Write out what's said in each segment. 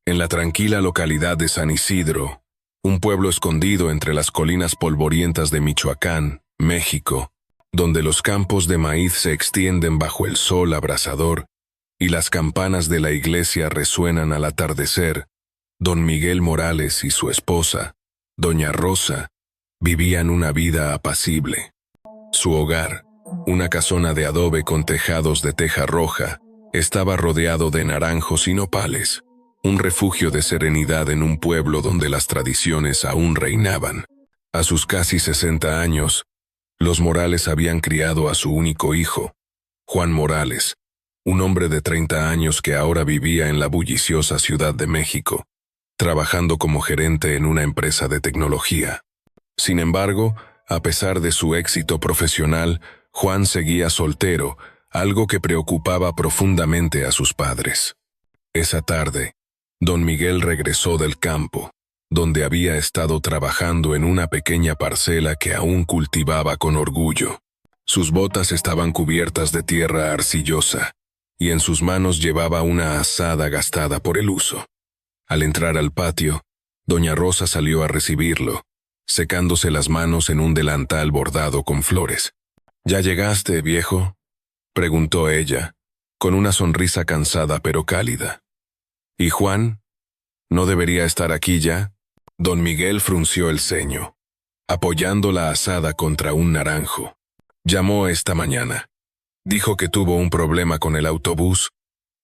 En la tranquila localidad de San Isidro, un pueblo escondido entre las colinas polvorientas de Michoacán, México, donde los campos de maíz se extienden bajo el sol abrasador y las campanas de la iglesia resuenan al atardecer, don Miguel Morales y su esposa, doña Rosa, vivían una vida apacible. Su hogar, una casona de adobe con tejados de teja roja, estaba rodeado de naranjos y nopales, un refugio de serenidad en un pueblo donde las tradiciones aún reinaban. A sus casi 60 años, los Morales habían criado a su único hijo, Juan Morales, un hombre de 30 años que ahora vivía en la bulliciosa Ciudad de México, trabajando como gerente en una empresa de tecnología. Sin embargo, a pesar de su éxito profesional, Juan seguía soltero, algo que preocupaba profundamente a sus padres. Esa tarde, don Miguel regresó del campo, donde había estado trabajando en una pequeña parcela que aún cultivaba con orgullo. Sus botas estaban cubiertas de tierra arcillosa, y en sus manos llevaba una azada gastada por el uso. Al entrar al patio, doña Rosa salió a recibirlo, secándose las manos en un delantal bordado con flores. «¿Ya llegaste, viejo?», preguntó ella, con una sonrisa cansada pero cálida. «¿Y Juan? ¿No debería estar aquí ya?». Don Miguel frunció el ceño, apoyando la azada contra un naranjo. «Llamó esta mañana. Dijo que tuvo un problema con el autobús,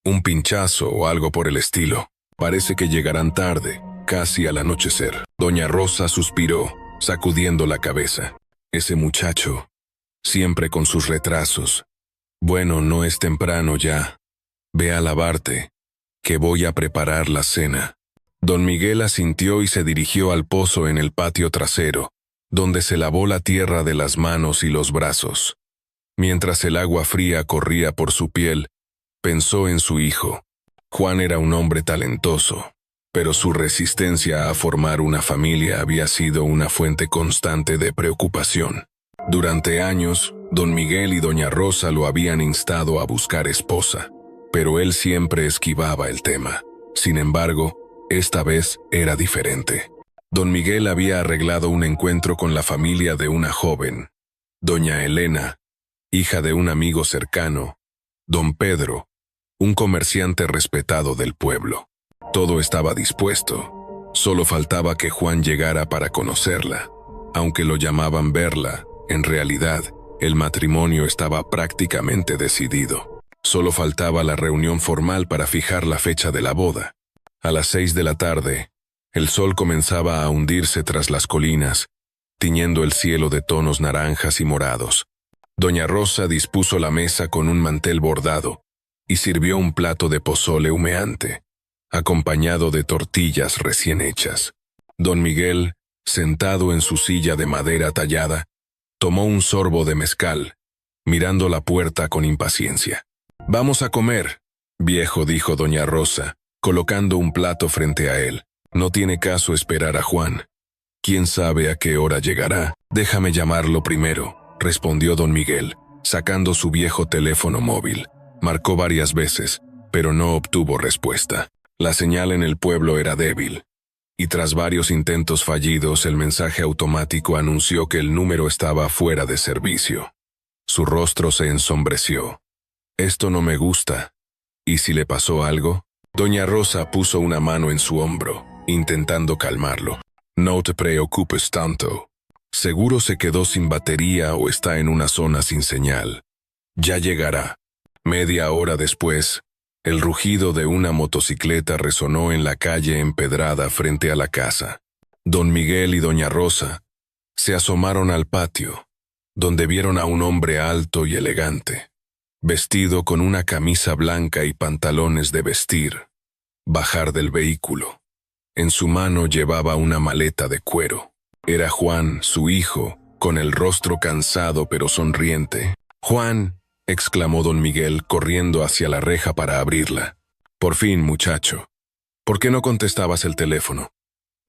un pinchazo o algo por el estilo. Parece que llegarán tarde, casi al anochecer». Doña Rosa suspiró, sacudiendo la cabeza. «Ese muchacho, siempre con sus retrasos. Bueno, no es temprano ya. Ve a lavarte, que voy a preparar la cena». Don Miguel asintió y se dirigió al pozo en el patio trasero, donde se lavó la tierra de las manos y los brazos. Mientras el agua fría corría por su piel, pensó en su hijo. Juan era un hombre talentoso, pero su resistencia a formar una familia había sido una fuente constante de preocupación. Durante años, don Miguel y doña Rosa lo habían instado a buscar esposa, pero él siempre esquivaba el tema. Sin embargo, esta vez era diferente. Don Miguel había arreglado un encuentro con la familia de una joven, doña Elena, hija de un amigo cercano, don Pedro, un comerciante respetado del pueblo. Todo estaba dispuesto, solo faltaba que Juan llegara para conocerla. Aunque lo llamaban verla, en realidad, el matrimonio estaba prácticamente decidido. Solo faltaba la reunión formal para fijar la fecha de la boda. A las 6 de la tarde, el sol comenzaba a hundirse tras las colinas, tiñendo el cielo de tonos naranjas y morados. Doña Rosa dispuso la mesa con un mantel bordado y sirvió un plato de pozole humeante, acompañado de tortillas recién hechas. Don Miguel, sentado en su silla de madera tallada, tomó un sorbo de mezcal, mirando la puerta con impaciencia. «Vamos a comer», viejo, dijo doña Rosa, colocando un plato frente a él. «No tiene caso esperar a Juan. ¿Quién sabe a qué hora llegará? Déjame llamarlo primero», respondió don Miguel, sacando su viejo teléfono móvil. Marcó varias veces, pero no obtuvo respuesta. La señal en el pueblo era débil, y tras varios intentos fallidos el mensaje automático anunció que el número estaba fuera de servicio. Su rostro se ensombreció. «Esto no me gusta. ¿Y si le pasó algo?». Doña Rosa puso una mano en su hombro, intentando calmarlo. «No te preocupes tanto. Seguro se quedó sin batería o está en una zona sin señal. Ya llegará». Media hora después, el rugido de una motocicleta resonó en la calle empedrada frente a la casa. Don Miguel y doña Rosa se asomaron al patio, donde vieron a un hombre alto y elegante, vestido con una camisa blanca y pantalones de vestir, bajar del vehículo. En su mano llevaba una maleta de cuero. Era Juan, su hijo, con el rostro cansado pero sonriente. «Juan», exclamó don Miguel, corriendo hacia la reja para abrirla. «Por fin, muchacho. ¿Por qué no contestabas el teléfono?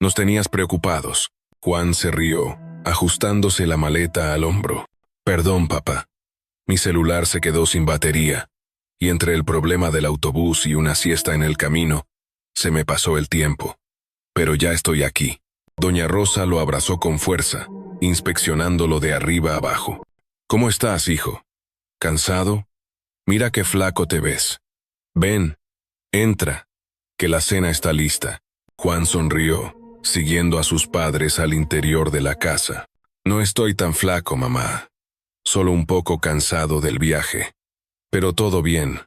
Nos tenías preocupados». Juan se rió, ajustándose la maleta al hombro. «Perdón, papá. Mi celular se quedó sin batería, y entre el problema del autobús y una siesta en el camino, Se me pasó el tiempo. Pero ya estoy aquí. Doña Rosa lo abrazó con fuerza, inspeccionándolo de arriba abajo. ¿Cómo estás, hijo? ¿Cansado? Mira qué flaco te ves. Ven, entra, que la cena está lista. Juan sonrió, siguiendo a sus padres al interior de la casa. No estoy tan flaco, mamá. Solo un poco cansado del viaje. Pero todo bien.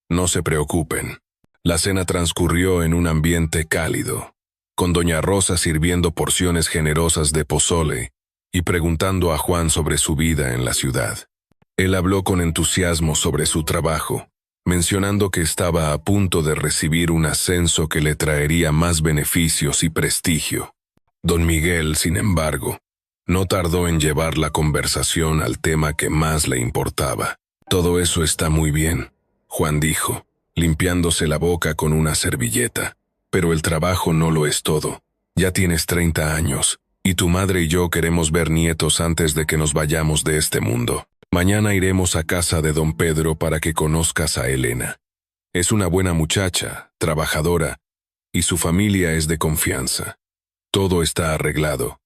No se preocupen. La cena transcurrió en un ambiente cálido, con doña Rosa sirviendo porciones generosas de pozole y preguntando a Juan sobre su vida en la ciudad. Él habló con entusiasmo sobre su trabajo, mencionando que estaba a punto de recibir un ascenso que le traería más beneficios y prestigio. Don Miguel, sin embargo, no tardó en llevar la conversación al tema que más le importaba. Todo eso está muy bien, Juan dijo, limpiándose la boca con una servilleta. Pero el trabajo no lo es todo. Ya tienes 30 años, y tu madre y yo queremos ver nietos antes de que nos vayamos de este mundo. Mañana iremos a casa de don Pedro para que conozcas a Elena. Es una buena muchacha, trabajadora, y su familia es de confianza. Todo está arreglado.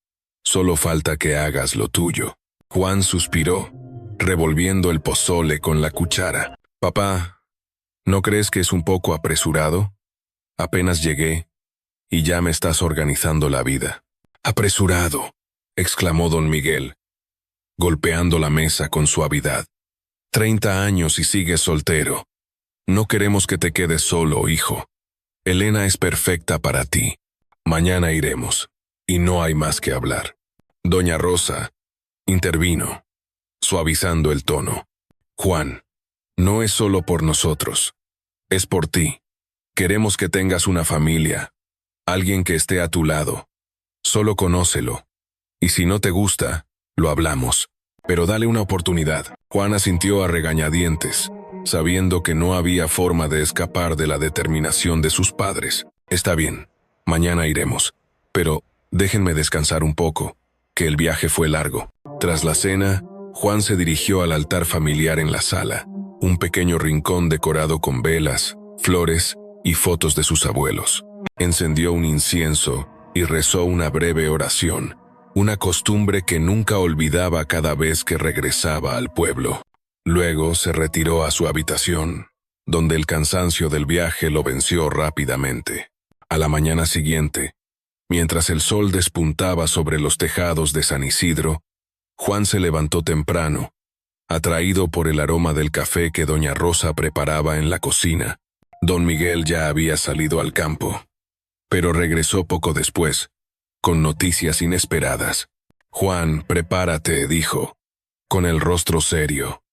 Solo falta que hagas lo tuyo. Juan suspiró, revolviendo el pozole con la cuchara. Papá, ¿no crees que es un poco apresurado? Apenas llegué, y ya me estás organizando la vida. Apresurado, exclamó don Miguel, golpeando la mesa con suavidad. 30 años y sigues soltero. No queremos que te quedes solo, hijo. Elena es perfecta para ti. Mañana iremos, y no hay más que hablar. Doña Rosa intervino, suavizando el tono. Juan, no es solo por nosotros, es por ti. Queremos que tengas una familia, alguien que esté a tu lado. Solo conócelo. Y si no te gusta, lo hablamos. Pero dale una oportunidad. Juan asintió a regañadientes, sabiendo que no había forma de escapar de la determinación de sus padres. Está bien, mañana iremos. Pero déjenme descansar un poco, que el viaje fue largo. Tras la cena, Juan se dirigió al altar familiar en la sala, un pequeño rincón decorado con velas, flores y fotos de sus abuelos. Encendió un incienso y rezó una breve oración, una costumbre que nunca olvidaba cada vez que regresaba al pueblo. Luego se retiró a su habitación, donde el cansancio del viaje lo venció rápidamente. A la mañana siguiente, mientras el sol despuntaba sobre los tejados de San Isidro, Juan se levantó temprano, atraído por el aroma del café que doña Rosa preparaba en la cocina. Don Miguel ya había salido al campo, pero regresó poco después, con noticias inesperadas. Juan, prepárate, dijo, con el rostro serio.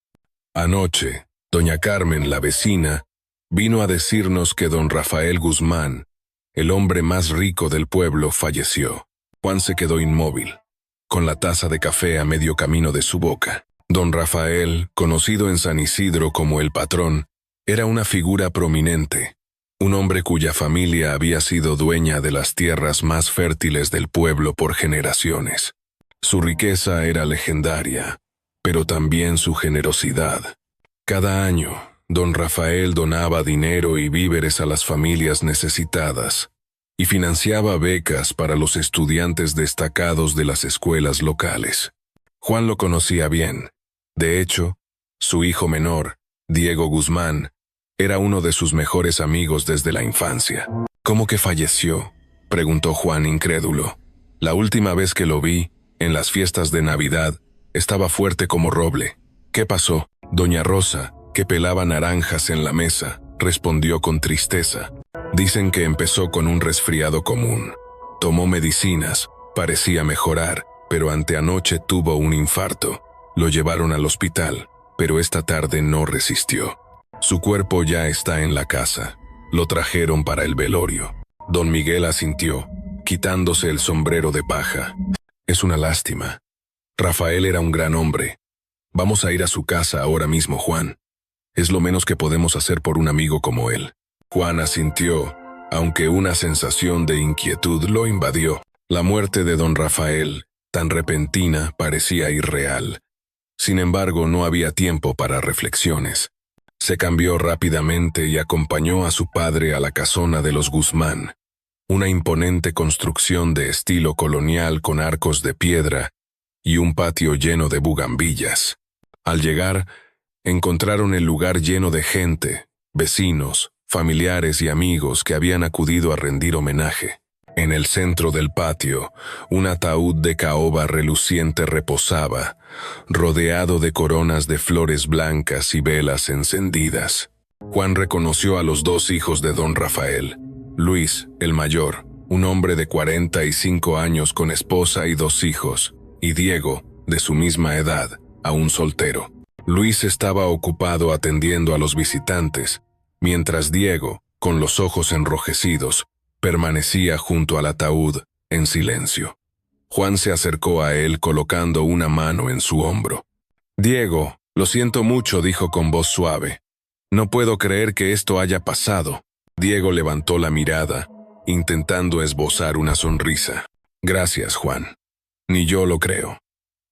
Anoche, doña Carmen, la vecina, vino a decirnos que don Rafael Guzmán, el hombre más rico del pueblo, falleció. Juan se quedó inmóvil, con la taza de café a medio camino de su boca. Don Rafael, conocido en San Isidro como el patrón, era una figura prominente, un hombre cuya familia había sido dueña de las tierras más fértiles del pueblo por generaciones. Su riqueza era legendaria, pero también su generosidad. Cada año, don Rafael donaba dinero y víveres a las familias necesitadas y financiaba becas para los estudiantes destacados de las escuelas locales. Juan lo conocía bien. De hecho, su hijo menor, Diego Guzmán, era uno de sus mejores amigos desde la infancia. ¿Cómo que falleció?, preguntó Juan incrédulo. La última vez que lo vi, en las fiestas de Navidad, estaba fuerte como roble. ¿Qué pasó? Doña Rosa, que pelaba naranjas en la mesa, respondió con tristeza. Dicen que empezó con un resfriado común. Tomó medicinas, parecía mejorar, pero anteanoche tuvo un infarto. Lo llevaron al hospital, pero esta tarde no resistió. Su cuerpo ya está en la casa. Lo trajeron para el velorio. Don Miguel asintió, quitándose el sombrero de paja. Es una lástima. Rafael era un gran hombre. Vamos a ir a su casa ahora mismo, Juan. Es lo menos que podemos hacer por un amigo como él. Juan asintió, aunque una sensación de inquietud lo invadió. La muerte de don Rafael, tan repentina, parecía irreal. Sin embargo, no había tiempo para reflexiones. Se cambió rápidamente y acompañó a su padre a la casona de los Guzmán, una imponente construcción de estilo colonial con arcos de piedra y un patio lleno de bugambillas. Al llegar, encontraron el lugar lleno de gente, vecinos, familiares y amigos que habían acudido a rendir homenaje. En el centro del patio, un ataúd de caoba reluciente reposaba, rodeado de coronas de flores blancas y velas encendidas. Juan reconoció a los dos hijos de don Rafael. Luis, el mayor, un hombre de 45 años con esposa y 2 hijos, y Diego, de su misma edad, aún soltero. Luis estaba ocupado atendiendo a los visitantes, mientras Diego, con los ojos enrojecidos, permanecía junto al ataúd, en silencio. Juan se acercó a él colocando una mano en su hombro. «Diego, lo siento mucho», dijo con voz suave. «No puedo creer que esto haya pasado». Diego levantó la mirada, intentando esbozar una sonrisa. «Gracias, Juan. Ni yo lo creo.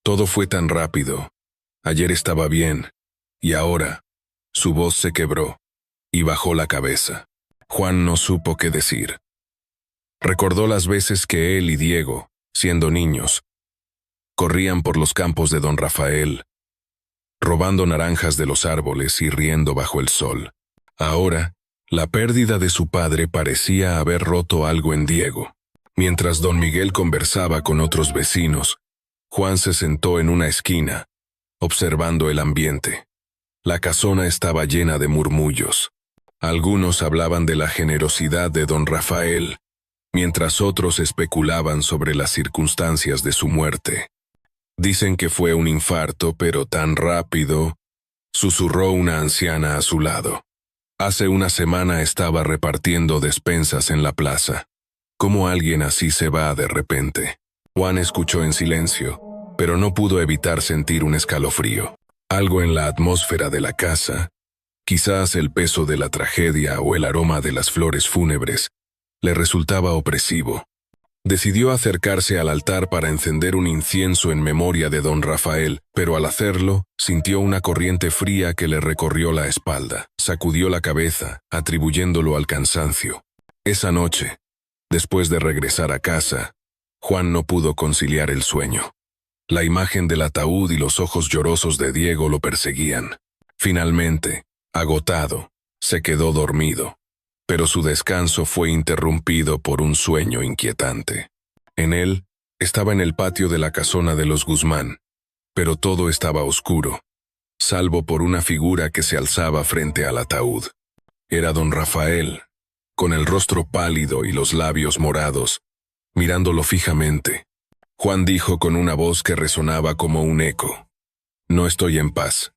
Todo fue tan rápido. Ayer estaba bien, y ahora…» Su voz se quebró, y bajó la cabeza. Juan no supo qué decir. Recordó las veces que él y Diego, siendo niños, corrían por los campos de don Rafael, robando naranjas de los árboles y riendo bajo el sol. Ahora, la pérdida de su padre parecía haber roto algo en Diego. Mientras don Miguel conversaba con otros vecinos, Juan se sentó en una esquina, observando el ambiente. La casona estaba llena de murmullos. Algunos hablaban de la generosidad de don Rafael, mientras otros especulaban sobre las circunstancias de su muerte. «Dicen que fue un infarto, pero tan rápido», susurró una anciana a su lado. «Hace una semana estaba repartiendo despensas en la plaza. ¿Cómo alguien así se va de repente?». Juan escuchó en silencio, pero no pudo evitar sentir un escalofrío. Algo en la atmósfera de la casa, quizás el peso de la tragedia o el aroma de las flores fúnebres, le resultaba opresivo. Decidió acercarse al altar para encender un incienso en memoria de don Rafael, pero al hacerlo, sintió una corriente fría que le recorrió la espalda. Sacudió la cabeza, atribuyéndolo al cansancio. Esa noche, después de regresar a casa, Juan no pudo conciliar el sueño. La imagen del ataúd y los ojos llorosos de Diego lo perseguían. Finalmente, agotado, se quedó dormido. Pero su descanso fue interrumpido por un sueño inquietante. En él, estaba en el patio de la casona de los Guzmán, pero todo estaba oscuro, salvo por una figura que se alzaba frente al ataúd. Era don Rafael, con el rostro pálido y los labios morados, mirándolo fijamente. Juan dijo con una voz que resonaba como un eco: «No estoy en paz.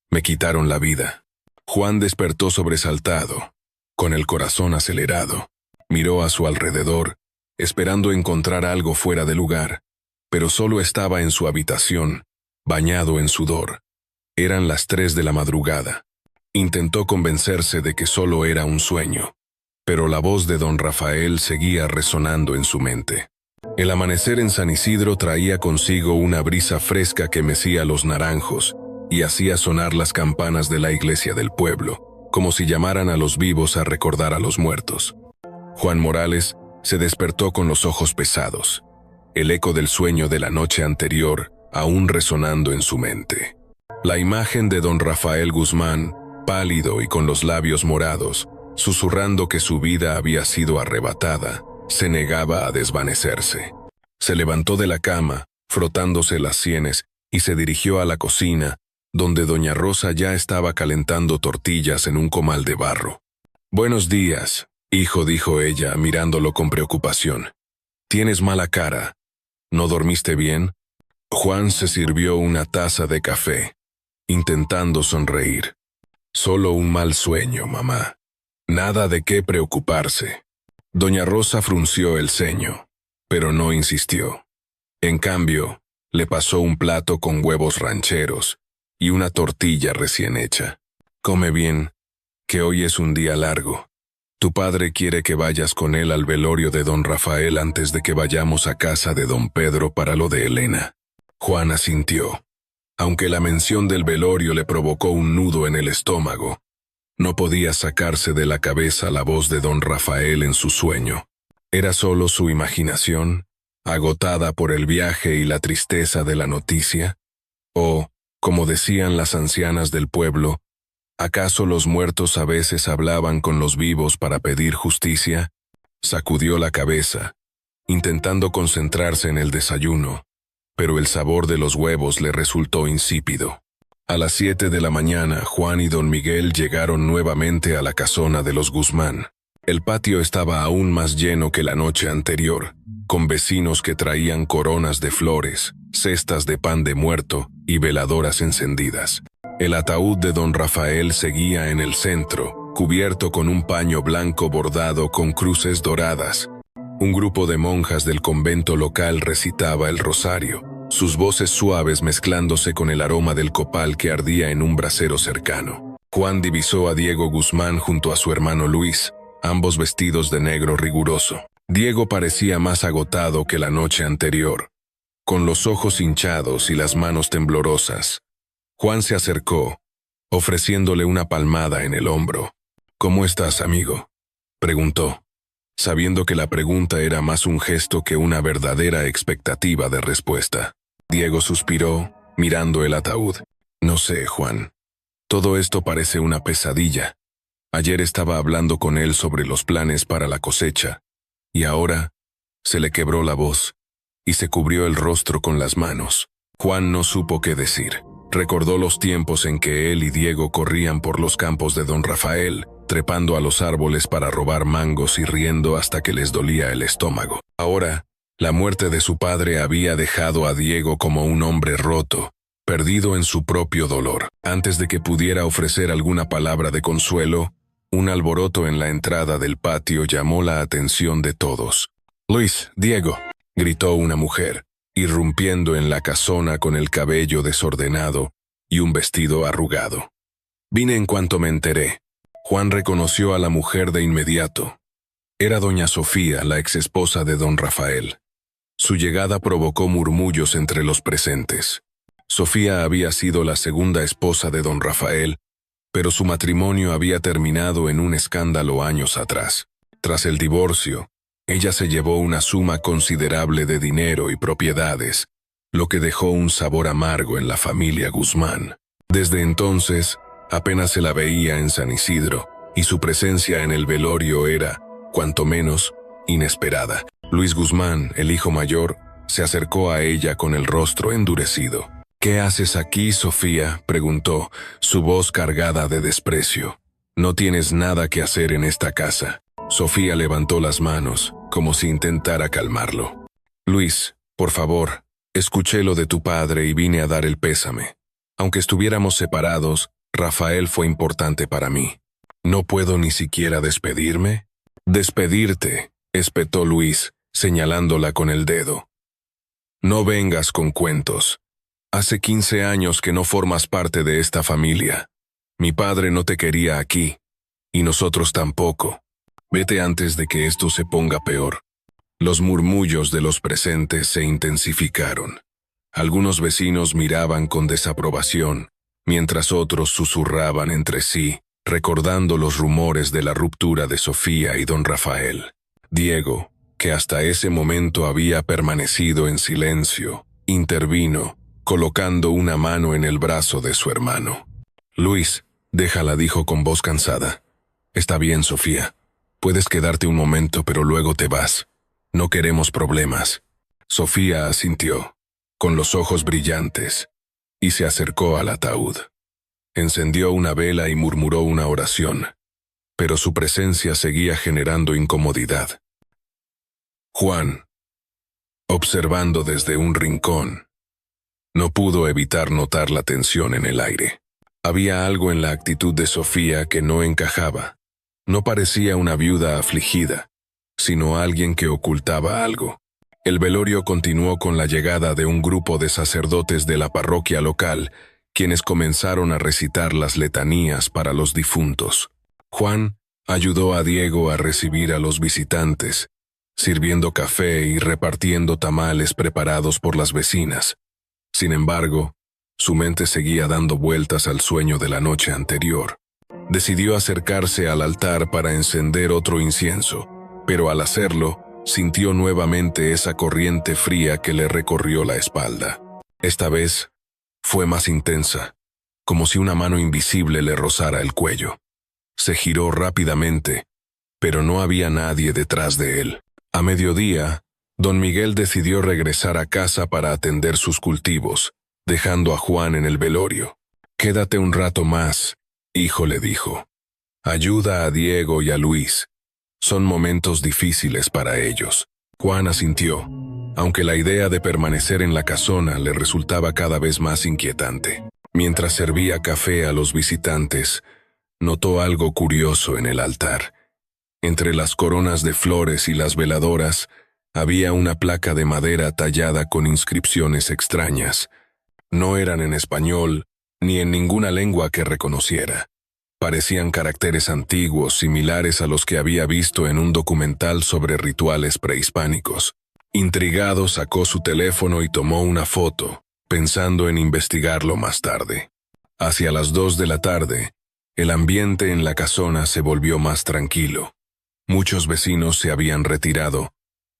Me quitaron la vida». Juan despertó sobresaltado, con el corazón acelerado. Miró a su alrededor, esperando encontrar algo fuera de lugar, pero solo estaba en su habitación, bañado en sudor. Eran las 3 de la madrugada. Intentó convencerse de que solo era un sueño, pero la voz de don Rafael seguía resonando en su mente. El amanecer en San Isidro traía consigo una brisa fresca que mecía los naranjos y hacía sonar las campanas de la iglesia del pueblo, como si llamaran a los vivos a recordar a los muertos. Juan Morales se despertó con los ojos pesados, el eco del sueño de la noche anterior aún resonando en su mente. La imagen de don Rafael Guzmán, pálido y con los labios morados, susurrando que su vida había sido arrebatada, se negaba a desvanecerse. Se levantó de la cama, frotándose las sienes, y se dirigió a la cocina, donde doña Rosa ya estaba calentando tortillas en un comal de barro. «Buenos días, hijo», dijo ella, mirándolo con preocupación. «Tienes mala cara. ¿No dormiste bien?». Juan se sirvió una taza de café, intentando sonreír. «Solo un mal sueño, mamá. Nada de qué preocuparse». Doña Rosa frunció el ceño, pero no insistió. En cambio, le pasó un plato con huevos rancheros y una tortilla recién hecha. «Come bien, que hoy es un día largo. Tu padre quiere que vayas con él al velorio de don Rafael antes de que vayamos a casa de don Pedro para lo de Elena». Juan asintió. Aunque la mención del velorio le provocó un nudo en el estómago, No podía sacarse de la cabeza la voz de don Rafael en su sueño. ¿Era solo su imaginación, agotada por el viaje y la tristeza de la noticia? O, como decían las ancianas del pueblo, ¿acaso los muertos a veces hablaban con los vivos para pedir justicia? Sacudió la cabeza, intentando concentrarse en el desayuno, pero el sabor de los huevos le resultó insípido. A las 7 de la mañana, Juan y don Miguel llegaron nuevamente a la casona de los Guzmán. El patio estaba aún más lleno que la noche anterior, con vecinos que traían coronas de flores, cestas de pan de muerto y veladoras encendidas. El ataúd de don Rafael seguía en el centro, cubierto con un paño blanco bordado con cruces doradas. Un grupo de monjas del convento local recitaba el rosario, sus voces suaves mezclándose con el aroma del copal que ardía en un brasero cercano. Juan divisó a Diego Guzmán junto a su hermano Luis, ambos vestidos de negro riguroso. Diego parecía más agotado que la noche anterior, con los ojos hinchados y las manos temblorosas. Juan se acercó, ofreciéndole una palmada en el hombro. «¿Cómo estás, amigo?», preguntó, sabiendo que la pregunta era más un gesto que una verdadera expectativa de respuesta. Diego suspiró, mirando el ataúd. «No sé, Juan. Todo esto parece una pesadilla. Ayer estaba hablando con él sobre los planes para la cosecha, y ahora se le quebró la voz, y se cubrió el rostro con las manos». Juan no supo qué decir. Recordó los tiempos en que él y Diego corrían por los campos de don Rafael, trepando a los árboles para robar mangos y riendo hasta que les dolía el estómago. Ahora, la muerte de su padre había dejado a Diego como un hombre roto, perdido en su propio dolor. Antes de que pudiera ofrecer alguna palabra de consuelo, un alboroto en la entrada del patio llamó la atención de todos. «Luis, Diego», gritó una mujer, irrumpiendo en la casona con el cabello desordenado y un vestido arrugado. «Vine en cuanto me enteré». Juan reconoció a la mujer de inmediato. Era doña Sofía, la exesposa de don Rafael. Su llegada provocó murmullos entre los presentes. Sofía había sido la segunda esposa de don Rafael, pero su matrimonio había terminado en un escándalo años atrás. Tras el divorcio, ella se llevó una suma considerable de dinero y propiedades, lo que dejó un sabor amargo en la familia Guzmán. Desde entonces, apenas se la veía en San Isidro, y su presencia en el velorio era, cuanto menos, inesperada. Luis Guzmán, el hijo mayor, se acercó a ella con el rostro endurecido. «¿Qué haces aquí, Sofía?», preguntó, su voz cargada de desprecio. «No tienes nada que hacer en esta casa». Sofía levantó las manos, como si intentara calmarlo. «Luis, por favor, escuché lo de tu padre y vine a dar el pésame. Aunque estuviéramos separados, Rafael fue importante para mí. ¿No puedo ni siquiera despedirme?». «Despedirte», espetó Luis, señalándola con el dedo. «No vengas con cuentos. Hace 15 años que no formas parte de esta familia. Mi padre no te quería aquí, y nosotros tampoco. Vete antes de que esto se ponga peor». Los murmullos de los presentes se intensificaron. Algunos vecinos miraban con desaprobación, mientras otros susurraban entre sí, recordando los rumores de la ruptura de Sofía y don Rafael. Diego, que hasta ese momento había permanecido en silencio, intervino, colocando una mano en el brazo de su hermano. «Luis, déjala», dijo con voz cansada. «Está bien, Sofía. Puedes quedarte un momento, pero luego te vas. No queremos problemas». Sofía asintió, con los ojos brillantes, y se acercó al ataúd. Encendió una vela y murmuró una oración, pero su presencia seguía generando incomodidad. Juan, observando desde un rincón, no pudo evitar notar la tensión en el aire. Había algo en la actitud de Sofía que no encajaba. No parecía una viuda afligida, sino alguien que ocultaba algo. El velorio continuó con la llegada de un grupo de sacerdotes de la parroquia local, quienes comenzaron a recitar las letanías para los difuntos. Juan ayudó a Diego a recibir a los visitantes, sirviendo café y repartiendo tamales preparados por las vecinas. Sin embargo, su mente seguía dando vueltas al sueño de la noche anterior. Decidió acercarse al altar para encender otro incienso, pero al hacerlo, sintió nuevamente esa corriente fría que le recorrió la espalda. Esta vez, fue más intensa, como si una mano invisible le rozara el cuello. Se giró rápidamente, pero no había nadie detrás de él. A mediodía, don Miguel decidió regresar a casa para atender sus cultivos, dejando a Juan en el velorio. «Quédate un rato más», hijo le dijo. «Ayuda a Diego y a Luis. Son momentos difíciles para ellos». Juan asintió, aunque la idea de permanecer en la casona le resultaba cada vez más inquietante. Mientras servía café a los visitantes, notó algo curioso en el altar. Entre las coronas de flores y las veladoras, había una placa de madera tallada con inscripciones extrañas. No eran en español, ni en ninguna lengua que reconociera. Parecían caracteres antiguos, similares a los que había visto en un documental sobre rituales prehispánicos. Intrigado, sacó su teléfono y tomó una foto, pensando en investigarlo más tarde. Hacia las 2 de la tarde, el ambiente en la casona se volvió más tranquilo. Muchos vecinos se habían retirado,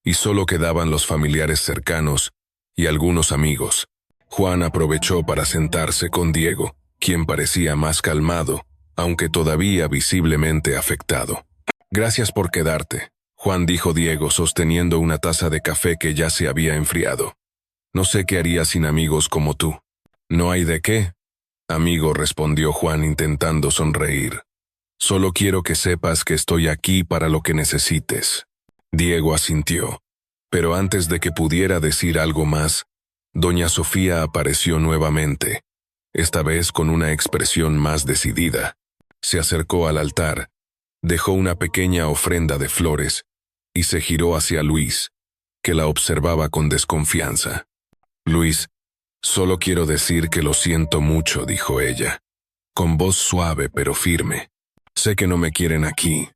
y solo quedaban los familiares cercanos y algunos amigos. Juan aprovechó para sentarse con Diego, quien parecía más calmado, aunque todavía visiblemente afectado. «Gracias por quedarte», Juan dijo Diego sosteniendo una taza de café que ya se había enfriado. «No sé qué haría sin amigos como tú». «No hay de qué», amigo, respondió Juan intentando sonreír. «Solo quiero que sepas que estoy aquí para lo que necesites». Diego asintió, pero antes de que pudiera decir algo más, doña Sofía apareció nuevamente, esta vez con una expresión más decidida. Se acercó al altar, dejó una pequeña ofrenda de flores y se giró hacia Luis, que la observaba con desconfianza. «Luis, solo quiero decir que lo siento mucho», dijo ella, con voz suave pero firme. «Sé que no me quieren aquí,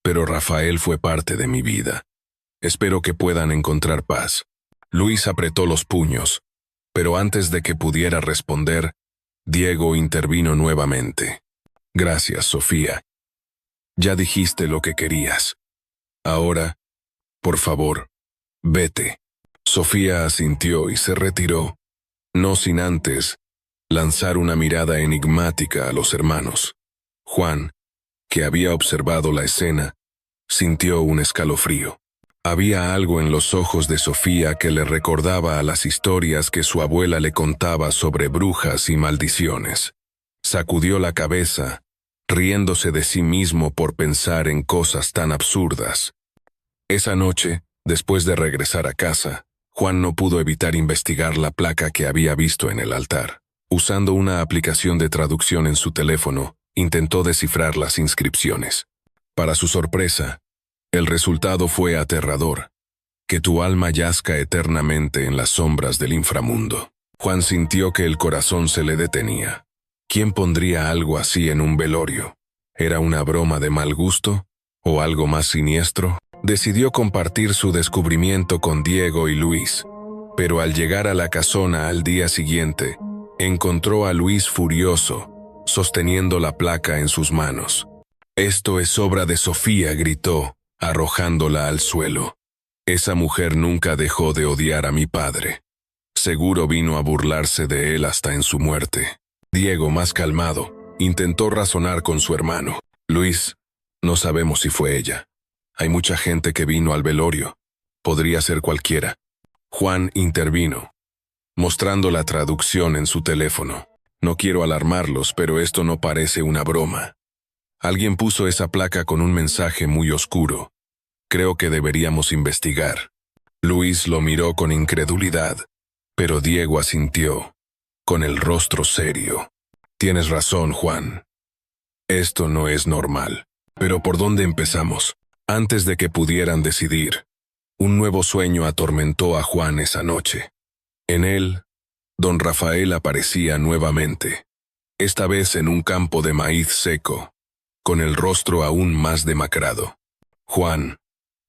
pero Rafael fue parte de mi vida. Espero que puedan encontrar paz». Luis apretó los puños, pero antes de que pudiera responder, Diego intervino nuevamente. «Gracias, Sofía. Ya dijiste lo que querías. Ahora, por favor, vete». Sofía asintió y se retiró, no sin antes lanzar una mirada enigmática a los hermanos. Juan, que había observado la escena, sintió un escalofrío. Había algo en los ojos de Sofía que le recordaba a las historias que su abuela le contaba sobre brujas y maldiciones. Sacudió la cabeza, riéndose de sí mismo por pensar en cosas tan absurdas. Esa noche, después de regresar a casa, Juan no pudo evitar investigar la placa que había visto en el altar. Usando una aplicación de traducción en su teléfono, intentó descifrar las inscripciones. Para su sorpresa, el resultado fue aterrador: «Que tu alma yazca eternamente en las sombras del inframundo». Juan sintió que el corazón se le detenía. ¿Quién pondría algo así en un velorio? ¿Era una broma de mal gusto? ¿O algo más siniestro? Decidió compartir su descubrimiento con Diego y Luis, pero al llegar a la casona al día siguiente, encontró a Luis furioso, sosteniendo la placa en sus manos. «Esto es obra de Sofía», gritó, arrojándola al suelo. «Esa mujer nunca dejó de odiar a mi padre. Seguro vino a burlarse de él hasta en su muerte». Diego, más calmado, intentó razonar con su hermano. «Luis, no sabemos si fue ella. Hay mucha gente que vino al velorio. Podría ser cualquiera». Juan intervino, mostrando la traducción en su teléfono. «No quiero alarmarlos, pero esto no parece una broma. Alguien puso esa placa con un mensaje muy oscuro. Creo que deberíamos investigar». Luis lo miró con incredulidad, pero Diego asintió, con el rostro serio. «Tienes razón, Juan. Esto no es normal. Pero ¿por dónde empezamos?». Antes de que pudieran decidir, un nuevo sueño atormentó a Juan esa noche. En él, don Rafael aparecía nuevamente, esta vez en un campo de maíz seco, con el rostro aún más demacrado. «Juan,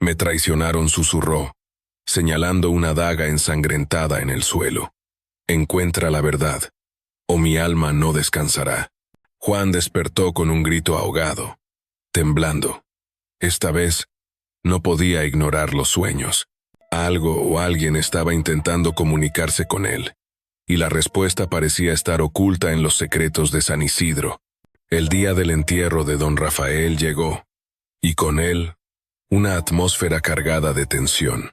me traicionaron», susurró, señalando una daga ensangrentada en el suelo. «Encuentra la verdad, o mi alma no descansará». Juan despertó con un grito ahogado, temblando. Esta vez, no podía ignorar los sueños. Algo o alguien estaba intentando comunicarse con él, y la respuesta parecía estar oculta en los secretos de San Isidro. El día del entierro de don Rafael llegó, y con él, una atmósfera cargada de tensión.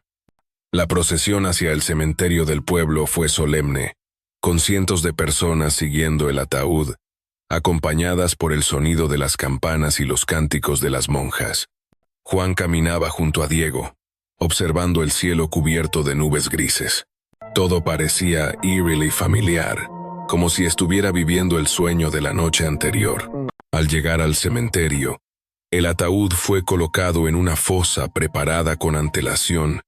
La procesión hacia el cementerio del pueblo fue solemne, con cientos de personas siguiendo el ataúd, acompañadas por el sonido de las campanas y los cánticos de las monjas. Juan caminaba junto a Diego, observando el cielo cubierto de nubes grises. Todo parecía eerily familiar, como si estuviera viviendo el sueño de la noche anterior. Al llegar al cementerio, el ataúd fue colocado en una fosa preparada con antelación,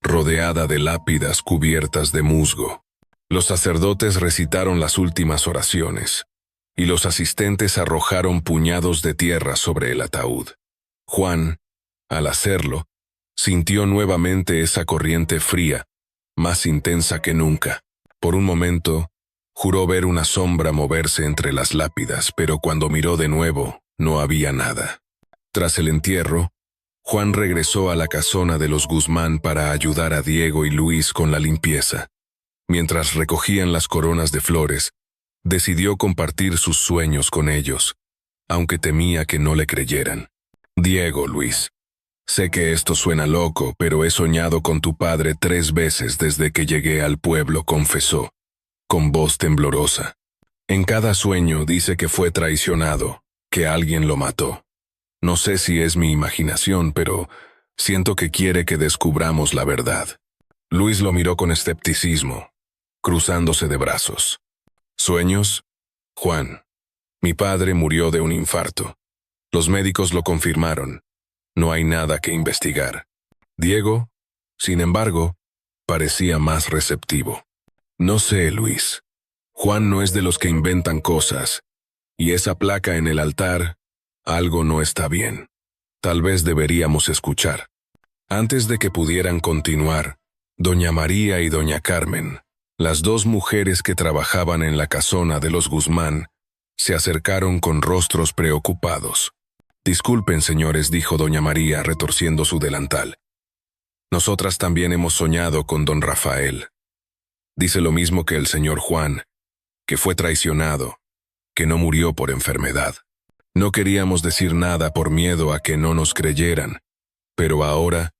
rodeada de lápidas cubiertas de musgo. Los sacerdotes recitaron las últimas oraciones, y los asistentes arrojaron puñados de tierra sobre el ataúd. Juan, al hacerlo, sintió nuevamente esa corriente fría, más intensa que nunca. Por un momento, juró ver una sombra moverse entre las lápidas, pero cuando miró de nuevo, no había nada. Tras el entierro, Juan regresó a la casona de los Guzmán para ayudar a Diego y Luis con la limpieza. Mientras recogían las coronas de flores, decidió compartir sus sueños con ellos, aunque temía que no le creyeran. Diego, Luis, sé que esto suena loco, pero he soñado con tu padre 3 veces desde que llegué al pueblo, confesó, con voz temblorosa. En cada sueño dice que fue traicionado, que alguien lo mató. No sé si es mi imaginación, pero siento que quiere que descubramos la verdad. Luis lo miró con escepticismo, cruzándose de brazos. ¿Sueños? Juan, mi padre murió de un infarto. Los médicos lo confirmaron. No hay nada que investigar. Diego, sin embargo, parecía más receptivo. No sé, Luis. Juan no es de los que inventan cosas. Y esa placa en el altar, algo no está bien. Tal vez deberíamos escuchar. Antes de que pudieran continuar, doña María y doña Carmen, las 2 mujeres que trabajaban en la casona de los Guzmán, se acercaron con rostros preocupados. Disculpen, señores, dijo doña María retorciendo su delantal. Nosotras también hemos soñado con don Rafael. Dice lo mismo que el señor Juan, que fue traicionado, que no murió por enfermedad. No queríamos decir nada por miedo a que no nos creyeran, pero ahora,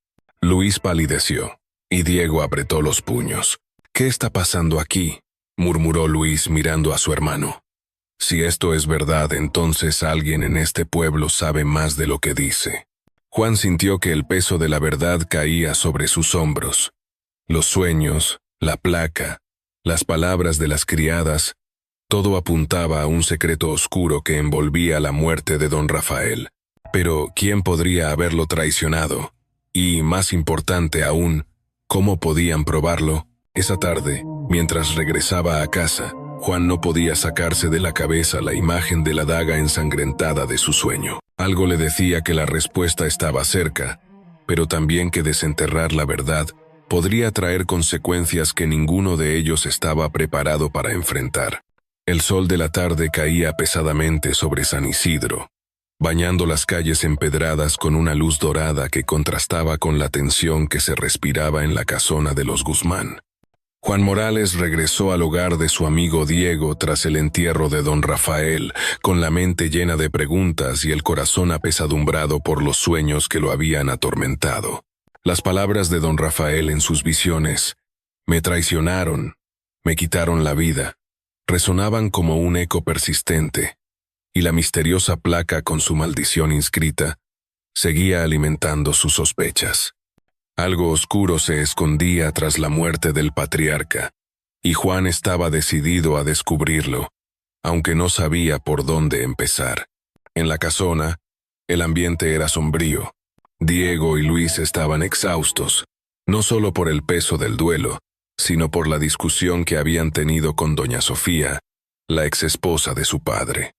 Luis palideció, y Diego apretó los puños. ¿Qué está pasando aquí?, murmuró Luis mirando a su hermano. Si esto es verdad, entonces alguien en este pueblo sabe más de lo que dice. Juan sintió que el peso de la verdad caía sobre sus hombros. Los sueños, la placa, las palabras de las criadas, todo apuntaba a un secreto oscuro que envolvía la muerte de don Rafael. Pero, ¿quién podría haberlo traicionado? Y, más importante aún, ¿cómo podían probarlo? Esa tarde, mientras regresaba a casa, Juan no podía sacarse de la cabeza la imagen de la daga ensangrentada de su sueño. Algo le decía que la respuesta estaba cerca, pero también que desenterrar la verdad podría traer consecuencias que ninguno de ellos estaba preparado para enfrentar. El sol de la tarde caía pesadamente sobre San Isidro, bañando las calles empedradas con una luz dorada que contrastaba con la tensión que se respiraba en la casona de los Guzmán. Juan Morales regresó al hogar de su amigo Diego tras el entierro de don Rafael, con la mente llena de preguntas y el corazón apesadumbrado por los sueños que lo habían atormentado. Las palabras de don Rafael en sus visiones, «Me traicionaron, me quitaron la vida», resonaban como un eco persistente, y la misteriosa placa con su maldición inscrita seguía alimentando sus sospechas. Algo oscuro se escondía tras la muerte del patriarca, y Juan estaba decidido a descubrirlo, aunque no sabía por dónde empezar. En la casona, el ambiente era sombrío. Diego y Luis estaban exhaustos, no solo por el peso del duelo, sino por la discusión que habían tenido con doña Sofía, la exesposa de su padre.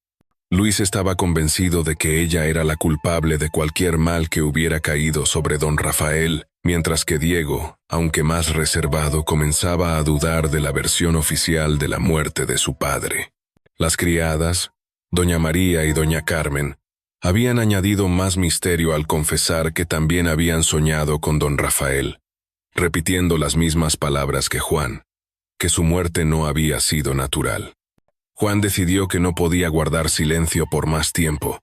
Luis estaba convencido de que ella era la culpable de cualquier mal que hubiera caído sobre don Rafael, mientras que Diego, aunque más reservado, comenzaba a dudar de la versión oficial de la muerte de su padre. Las criadas, Doña María y doña Carmen habían añadido más misterio al confesar que también habían soñado con don Rafael, repitiendo las mismas palabras que Juan, que su muerte no había sido natural. Juan decidió que no podía guardar silencio por más tiempo.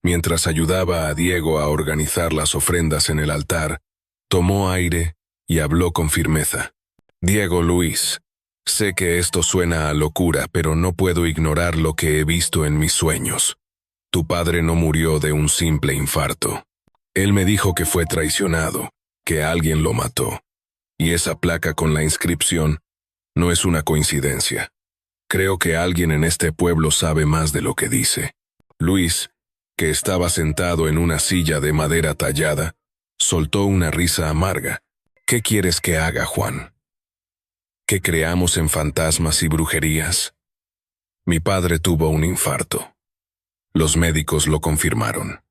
Mientras ayudaba a Diego a organizar las ofrendas en el altar, tomó aire y habló con firmeza. Diego Luis, sé que esto suena a locura, pero no puedo ignorar lo que he visto en mis sueños. Tu padre no murió de un simple infarto. Él me dijo que fue traicionado, que alguien lo mató. Y esa placa con la inscripción no es una coincidencia. Creo que alguien en este pueblo sabe más de lo que dice. Luis, que estaba sentado en una silla de madera tallada, soltó una risa amarga. ¿Qué quieres que haga, Juan? ¿Que creamos en fantasmas y brujerías? Mi padre tuvo un infarto. Los médicos lo confirmaron.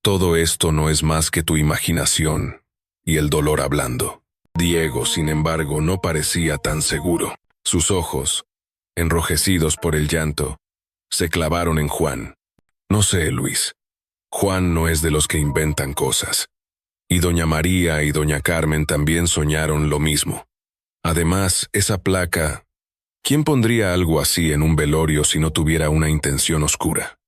Todo esto no es más que tu imaginación y el dolor hablando. Diego, sin embargo, no parecía tan seguro. Sus ojos, enrojecidos por el llanto, se clavaron en Juan. No sé, Luis. Juan no es de los que inventan cosas. Y doña María y doña Carmen también soñaron lo mismo. Además, esa placa... ¿Quién pondría algo así en un velorio si no tuviera una intención oscura?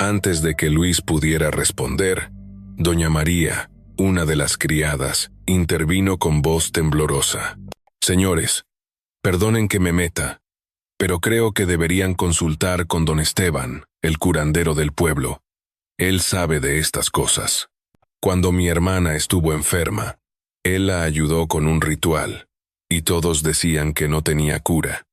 Antes de que Luis pudiera responder, doña María, una de las criadas, intervino con voz temblorosa. Señores, perdonen que me meta, pero creo que deberían consultar con don Esteban, el curandero del pueblo. Él sabe de estas cosas. Cuando mi hermana estuvo enferma, él la ayudó con un ritual, y todos decían que no tenía cura.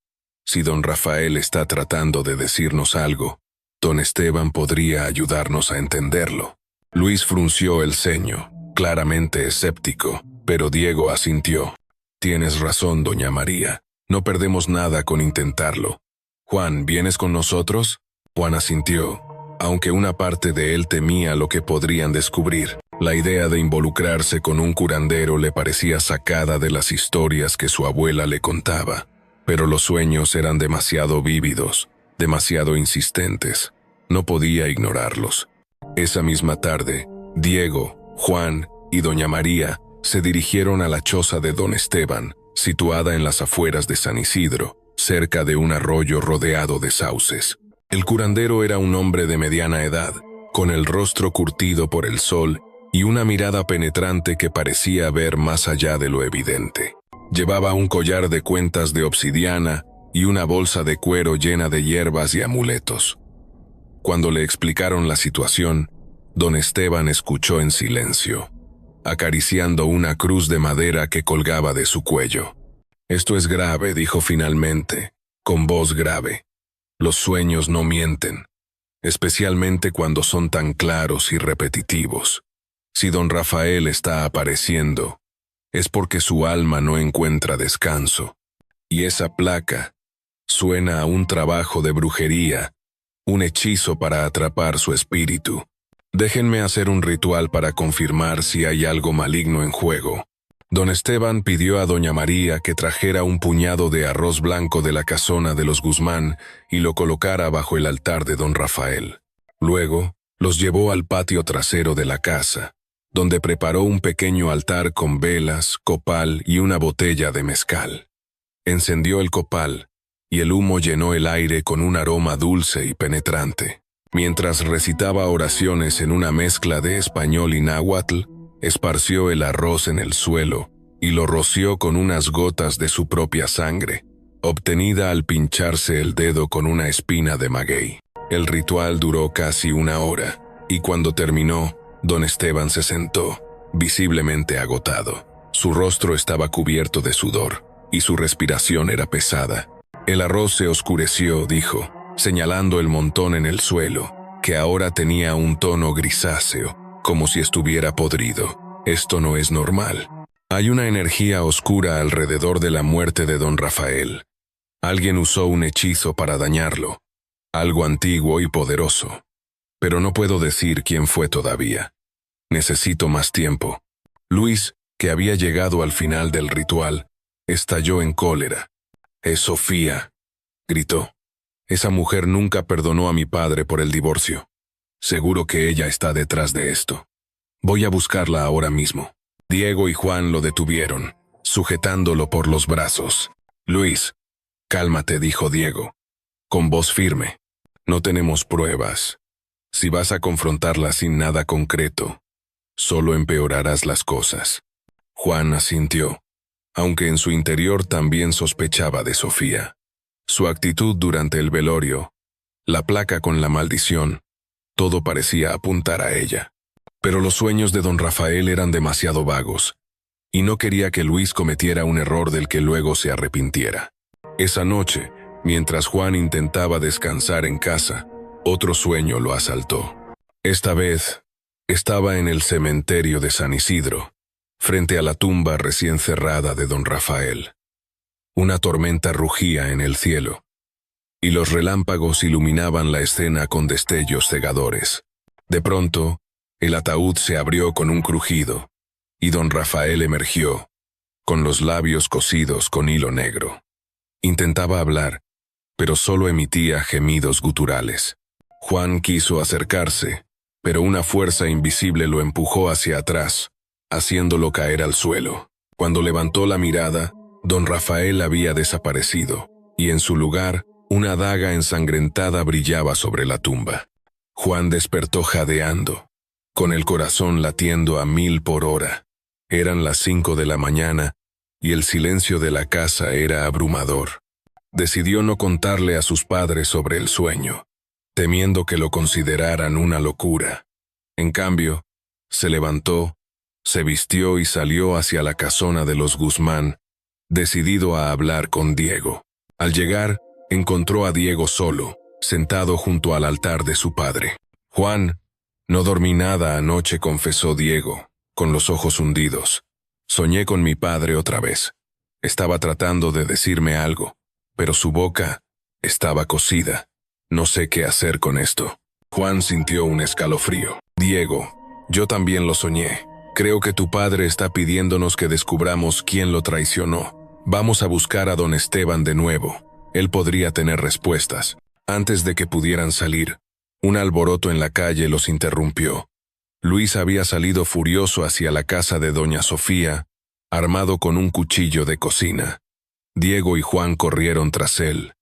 Si don Rafael está tratando de decirnos algo, don Esteban podría ayudarnos a entenderlo. Luis frunció el ceño, claramente escéptico, pero Diego asintió. Tienes razón, doña María. No perdemos nada con intentarlo. Juan, ¿vienes con nosotros? Juan asintió, aunque una parte de él temía lo que podrían descubrir. La idea de involucrarse con un curandero le parecía sacada de las historias que su abuela le contaba, pero los sueños eran demasiado vívidos, demasiado insistentes. No podía ignorarlos. Esa misma tarde, Diego, Juan y doña María se dirigieron a la choza de don Esteban, situada en las afueras de San Isidro, cerca de un arroyo rodeado de sauces. El curandero era un hombre de mediana edad, con el rostro curtido por el sol y una mirada penetrante que parecía ver más allá de lo evidente. Llevaba un collar de cuentas de obsidiana y una bolsa de cuero llena de hierbas y amuletos. Cuando le explicaron la situación, don Esteban escuchó en silencio, acariciando una cruz de madera que colgaba de su cuello. Esto es grave, dijo finalmente, con voz grave. Los sueños no mienten, especialmente cuando son tan claros y repetitivos. Si don Rafael está apareciendo, es porque su alma no encuentra descanso. Y esa placa suena a un trabajo de brujería, un hechizo para atrapar su espíritu. Déjenme hacer un ritual para confirmar si hay algo maligno en juego. Don Esteban pidió a doña María que trajera un puñado de arroz blanco de la casona de los Guzmán y lo colocara bajo el altar de don Rafael. Luego, los llevó al patio trasero de la casa, donde preparó un pequeño altar con velas, copal y una botella de mezcal. Encendió el copal, y el humo llenó el aire con un aroma dulce y penetrante. Mientras recitaba oraciones en una mezcla de español y náhuatl, esparció el arroz en el suelo y lo roció con unas gotas de su propia sangre, obtenida al pincharse el dedo con una espina de maguey. El ritual duró casi una hora, y cuando terminó, don Esteban se sentó, visiblemente agotado. Su rostro estaba cubierto de sudor, y su respiración era pesada. El arroz se oscureció, dijo, señalando el montón en el suelo, que ahora tenía un tono grisáceo, como si estuviera podrido. Esto no es normal. Hay una energía oscura alrededor de la muerte de don Rafael. Alguien usó un hechizo para dañarlo, algo antiguo y poderoso. Pero no puedo decir quién fue todavía. Necesito más tiempo. Luis, que había llegado al final del ritual, estalló en cólera. «Es Sofía», gritó. Esa mujer nunca perdonó a mi padre por el divorcio. Seguro que ella está detrás de esto. Voy a buscarla ahora mismo. Diego y Juan lo detuvieron, sujetándolo por los brazos. Luis, cálmate, dijo Diego, con voz firme. No tenemos pruebas. Si vas a confrontarla sin nada concreto, solo empeorarás las cosas. Juan asintió, aunque en su interior también sospechaba de Sofía. Su actitud durante el velorio, la placa con la maldición, todo parecía apuntar a ella. Pero los sueños de don Rafael eran demasiado vagos, y no quería que Luis cometiera un error del que luego se arrepintiera. Esa noche, mientras Juan intentaba descansar en casa, otro sueño lo asaltó. Esta vez, estaba en el cementerio de San Isidro, frente a la tumba recién cerrada de don Rafael. Una tormenta rugía en el cielo, y los relámpagos iluminaban la escena con destellos cegadores. De pronto, el ataúd se abrió con un crujido, y don Rafael emergió, con los labios cosidos con hilo negro. Intentaba hablar, pero solo emitía gemidos guturales. Juan quiso acercarse, pero una fuerza invisible lo empujó hacia atrás, haciéndolo caer al suelo. Cuando levantó la mirada, don Rafael había desaparecido, y en su lugar, una daga ensangrentada brillaba sobre la tumba. Juan despertó jadeando, con el corazón latiendo a 1000 por hora. Eran las 5 de la mañana, y el silencio de la casa era abrumador. Decidió no contarle a sus padres sobre el sueño, temiendo que lo consideraran una locura. En cambio, se levantó, se vistió y salió hacia la casona de los Guzmán, decidido a hablar con Diego. Al llegar, encontró a Diego solo, sentado junto al altar de su padre. «Juan, no dormí nada anoche», confesó Diego, con los ojos hundidos. «Soñé con mi padre otra vez. Estaba tratando de decirme algo, pero su boca estaba cosida. No sé qué hacer con esto». Juan sintió un escalofrío. «Diego, yo también lo soñé. Creo que tu padre está pidiéndonos que descubramos quién lo traicionó. Vamos a buscar a don Esteban de nuevo. Él podría tener respuestas». Antes de que pudieran salir, un alboroto en la calle los interrumpió. Luis había salido furioso hacia la casa de doña Sofía, armado con un cuchillo de cocina. Diego y Juan corrieron tras él,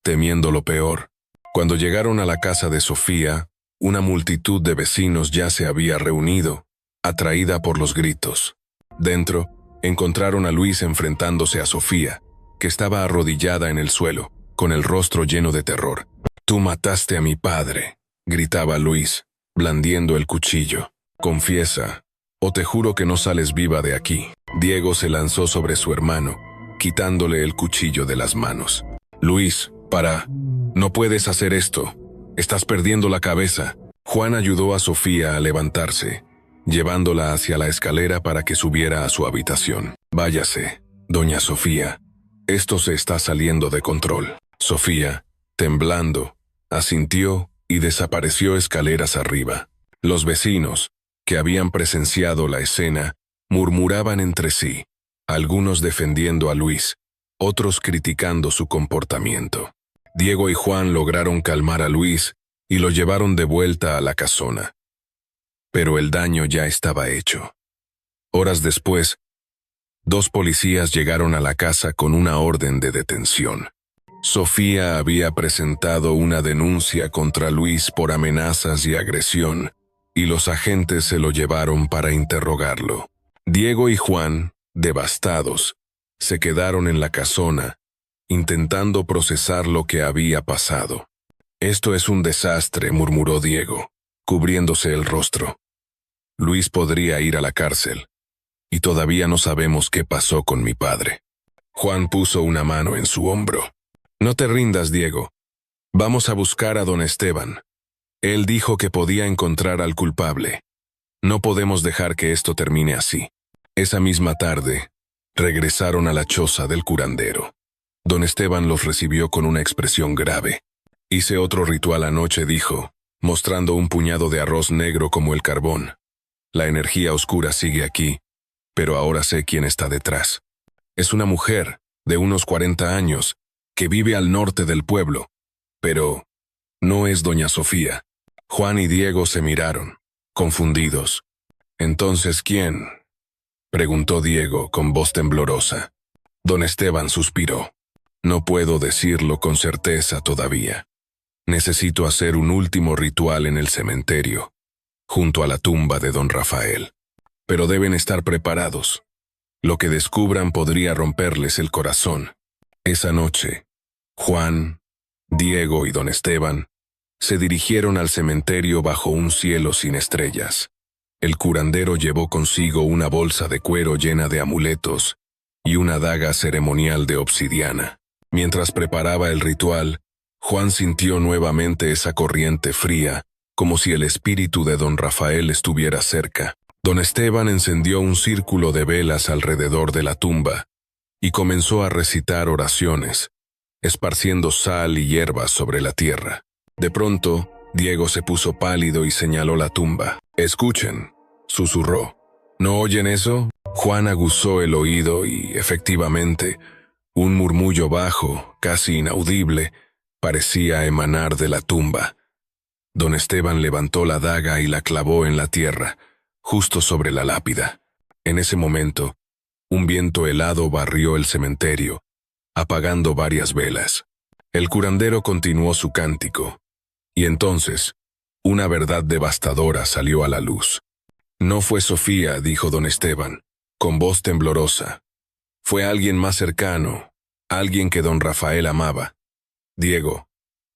temiendo lo peor. Cuando llegaron a la casa de Sofía, una multitud de vecinos ya se había reunido, atraída por los gritos. Dentro, encontraron a Luis enfrentándose a Sofía, que estaba arrodillada en el suelo, con el rostro lleno de terror. «Tú mataste a mi padre», gritaba Luis, blandiendo el cuchillo. «Confiesa, o te juro que no sales viva de aquí». Diego se lanzó sobre su hermano, quitándole el cuchillo de las manos. «Luis, para. No puedes hacer esto. Estás perdiendo la cabeza». Juan ayudó a Sofía a levantarse, llevándola hacia la escalera para que subiera a su habitación. «Váyase, doña Sofía. Esto se está saliendo de control». Sofía, temblando, asintió y desapareció escaleras arriba. Los vecinos, que habían presenciado la escena, murmuraban entre sí, algunos defendiendo a Luis, otros criticando su comportamiento. Diego y Juan lograron calmar a Luis y lo llevaron de vuelta a la casona. Pero el daño ya estaba hecho. Horas después, 2 policías llegaron a la casa con una orden de detención. Sofía había presentado una denuncia contra Luis por amenazas y agresión, y los agentes se lo llevaron para interrogarlo. Diego y Juan, devastados, se quedaron en la casona, intentando procesar lo que había pasado. «Esto es un desastre», murmuró Diego, cubriéndose el rostro. «Luis podría ir a la cárcel, y todavía no sabemos qué pasó con mi padre». Juan puso una mano en su hombro. «No te rindas, Diego. Vamos a buscar a don Esteban. Él dijo que podía encontrar al culpable. No podemos dejar que esto termine así». Esa misma tarde, regresaron a la choza del curandero. Don Esteban los recibió con una expresión grave. «Hice otro ritual anoche», dijo, mostrando un puñado de arroz negro como el carbón. «La energía oscura sigue aquí, pero ahora sé quién está detrás. Es una mujer, de unos 40 años, que vive al norte del pueblo. Pero no es doña Sofía. Juan y Diego se miraron, confundidos. «¿Entonces quién?», preguntó Diego con voz temblorosa. Don Esteban suspiró. «No puedo decirlo con certeza todavía. Necesito hacer un último ritual en el cementerio, junto a la tumba de don Rafael. Pero deben estar preparados. Lo que descubran podría romperles el corazón». Esa noche, Juan, Diego y don Esteban se dirigieron al cementerio bajo un cielo sin estrellas. El curandero llevó consigo una bolsa de cuero llena de amuletos y una daga ceremonial de obsidiana. Mientras preparaba el ritual, Juan sintió nuevamente esa corriente fría, como si el espíritu de don Rafael estuviera cerca. Don Esteban encendió un círculo de velas alrededor de la tumba y comenzó a recitar oraciones, esparciendo sal y hierbas sobre la tierra. De pronto, Diego se puso pálido y señaló la tumba. «Escuchen», susurró. «¿No oyen eso?». Juan aguzó el oído y, efectivamente, un murmullo bajo, casi inaudible, parecía emanar de la tumba. Don Esteban levantó la daga y la clavó en la tierra, justo sobre la lápida. En ese momento, un viento helado barrió el cementerio, apagando varias velas. El curandero continuó su cántico, y entonces, una verdad devastadora salió a la luz. «No fue Sofía», dijo don Esteban, con voz temblorosa. «Fue alguien más cercano, alguien que don Rafael amaba. Diego,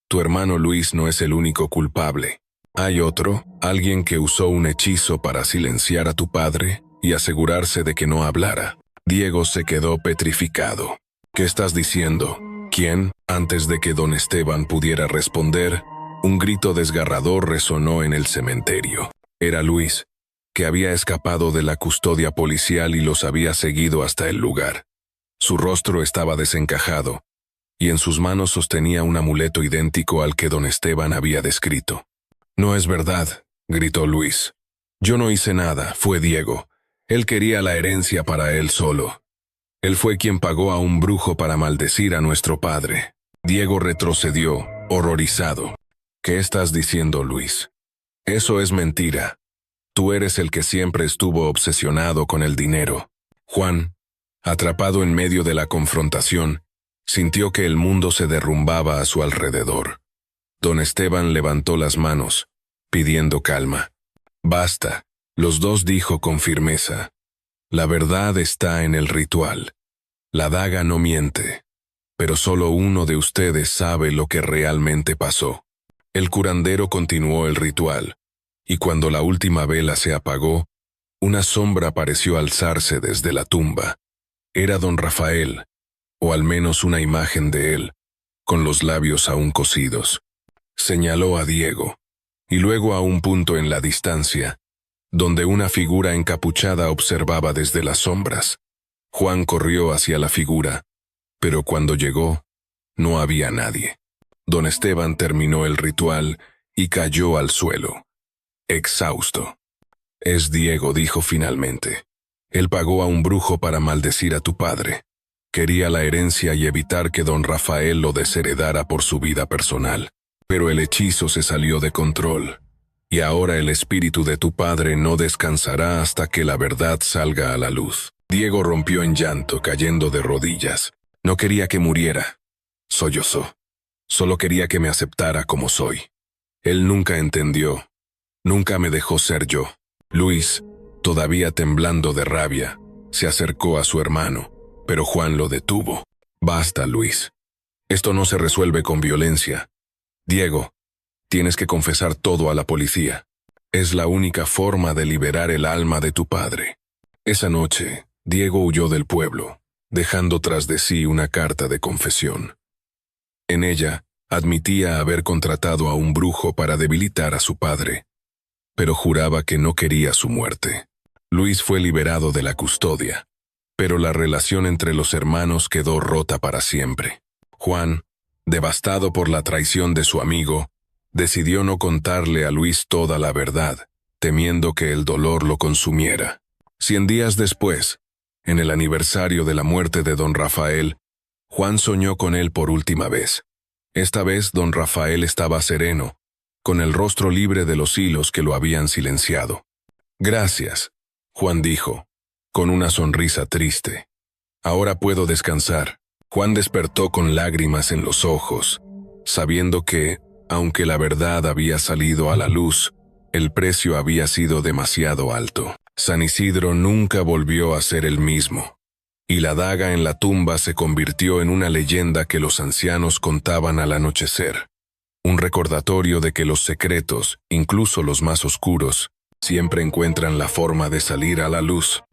tu hermano Luis no es el único culpable. Hay otro, alguien que usó un hechizo para silenciar a tu padre y asegurarse de que no hablara». Diego se quedó petrificado. «¿Qué estás diciendo? ¿Quién?». Antes de que don Esteban pudiera responder, un grito desgarrador resonó en el cementerio. Era Luis, que había escapado de la custodia policial y los había seguido hasta el lugar. Su rostro estaba desencajado, y en sus manos sostenía un amuleto idéntico al que don Esteban había descrito. «No es verdad», gritó Luis. «Yo no hice nada, fue Diego. Él quería la herencia para él solo. Él fue quien pagó a un brujo para maldecir a nuestro padre». Diego retrocedió, horrorizado. «¿Qué estás diciendo, Luis? Eso es mentira. Tú eres el que siempre estuvo obsesionado con el dinero». Juan, atrapado en medio de la confrontación, sintió que el mundo se derrumbaba a su alrededor. Don Esteban levantó las manos, pidiendo calma. «Basta», los dos dijo con firmeza. «La verdad está en el ritual. La daga no miente, pero solo uno de ustedes sabe lo que realmente pasó». El curandero continuó el ritual, y cuando la última vela se apagó, una sombra pareció alzarse desde la tumba. Era don Rafael, o al menos una imagen de él, con los labios aún cosidos. Señaló a Diego, y luego a un punto en la distancia, donde una figura encapuchada observaba desde las sombras. Juan corrió hacia la figura, pero cuando llegó, no había nadie. Don Esteban terminó el ritual y cayó al suelo, exhausto. «Es Diego», dijo finalmente. «Él pagó a un brujo para maldecir a tu padre. Quería la herencia y evitar que don Rafael lo desheredara por su vida personal. Pero el hechizo se salió de control, y ahora el espíritu de tu padre no descansará hasta que la verdad salga a la luz». Diego rompió en llanto, cayendo de rodillas. «No quería que muriera», sollozó. «Solo quería que me aceptara como soy. Él nunca entendió, nunca me dejó ser yo». Luis, todavía temblando de rabia, se acercó a su hermano, pero Juan lo detuvo. «Basta, Luis. Esto no se resuelve con violencia. Diego, tienes que confesar todo a la policía. Es la única forma de liberar el alma de tu padre». Esa noche, Diego huyó del pueblo, dejando tras de sí una carta de confesión. En ella, admitía haber contratado a un brujo para debilitar a su padre, pero juraba que no quería su muerte. Luis fue liberado de la custodia, pero la relación entre los hermanos quedó rota para siempre. Juan, devastado por la traición de su amigo, decidió no contarle a Luis toda la verdad, temiendo que el dolor lo consumiera. 100 días después, en el aniversario de la muerte de don Rafael, Juan soñó con él por última vez. Esta vez don Rafael estaba sereno, con el rostro libre de los hilos que lo habían silenciado. Gracias, Juan dijo, con una sonrisa triste. Ahora puedo descansar. Juan despertó con lágrimas en los ojos, sabiendo que, aunque la verdad había salido a la luz, el precio había sido demasiado alto. San Isidro nunca volvió a ser el mismo, y la daga en la tumba se convirtió en una leyenda que los ancianos contaban al anochecer, un recordatorio de que los secretos, incluso los más oscuros, siempre encuentran la forma de salir a la luz.